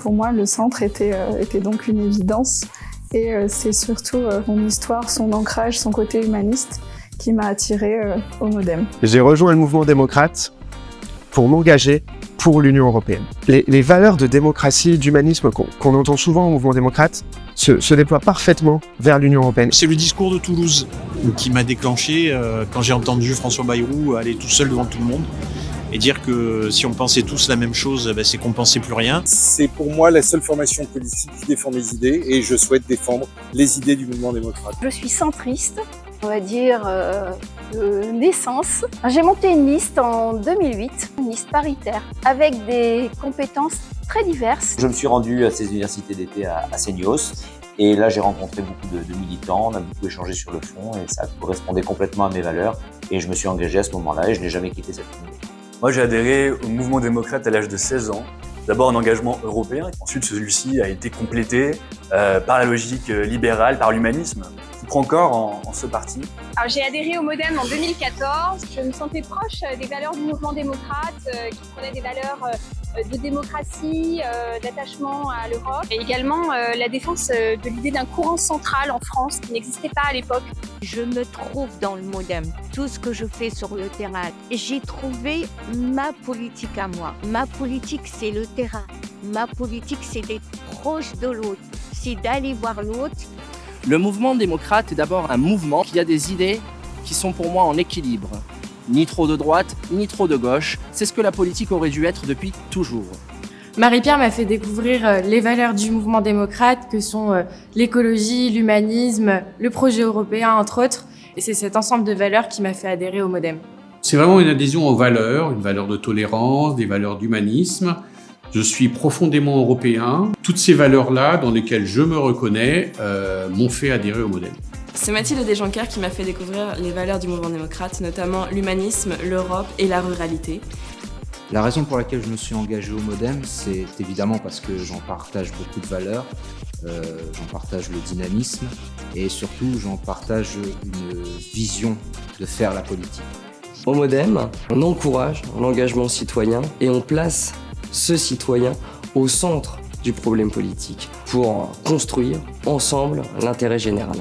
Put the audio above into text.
Pour moi, le centre était donc une évidence. Et c'est surtout son histoire, son ancrage, son côté humaniste qui m'a attirée au MoDem. J'ai rejoint le mouvement démocrate pour m'engager pour l'Union européenne. Les valeurs de démocratie, d'humanisme qu'on entend souvent au mouvement démocrate se déploient parfaitement vers l'Union européenne. C'est le discours de Toulouse qui m'a déclenché quand j'ai entendu François Bayrou aller tout seul devant tout le monde et dire que si on pensait tous la même chose, c'est qu'on pensait plus rien. C'est pour moi la seule formation politique qui défend mes idées et je souhaite défendre les idées du mouvement démocrate. Je suis centriste, on va dire de naissance. J'ai monté une liste en 2008, une liste paritaire, avec des compétences très diverses. Je me suis rendu à ces universités d'été à Seignos. Et là, j'ai rencontré beaucoup de militants, on a beaucoup échangé sur le fond et ça correspondait complètement à mes valeurs. Et je me suis engagé à ce moment-là et je n'ai jamais quitté cette ligne. Moi, j'ai adhéré au mouvement démocrate à l'âge de 16 ans. D'abord un engagement européen, ensuite celui-ci a été complété par la logique libérale, par l'humanisme. Je prends encore en ce parti. Alors, j'ai adhéré au MoDem en 2014. Je me sentais proche des valeurs du mouvement démocrate, qui prenaient des valeurs de démocratie, d'attachement à l'Europe, et également la défense de l'idée d'un courant central en France qui n'existait pas à l'époque. Je me trouve dans le MoDem, tout ce que je fais sur le terrain. J'ai trouvé ma politique à moi. Ma politique, c'est le terrain. Ma politique, c'est d'être proche de l'autre, c'est d'aller voir l'autre. Le mouvement démocrate est d'abord un mouvement qui a des idées qui sont pour moi en équilibre. Ni trop de droite, ni trop de gauche. C'est ce que la politique aurait dû être depuis toujours. Marie-Pierre m'a fait découvrir les valeurs du mouvement démocrate que sont l'écologie, l'humanisme, le projet européen entre autres. Et c'est cet ensemble de valeurs qui m'a fait adhérer au MoDem. C'est vraiment une adhésion aux valeurs, une valeur de tolérance, des valeurs d'humanisme. Je suis profondément européen. Toutes ces valeurs-là, dans lesquelles je me reconnais, m'ont fait adhérer au MoDem. C'est Mathilde Desjoncker qui m'a fait découvrir les valeurs du mouvement démocrate, notamment l'humanisme, l'Europe et la ruralité. La raison pour laquelle je me suis engagé au MoDem, c'est évidemment parce que j'en partage beaucoup de valeurs, j'en partage le dynamisme et surtout j'en partage une vision de faire la politique. Au MoDem, on encourage l'engagement citoyen et on place ce citoyen au centre du problème politique pour construire ensemble l'intérêt général.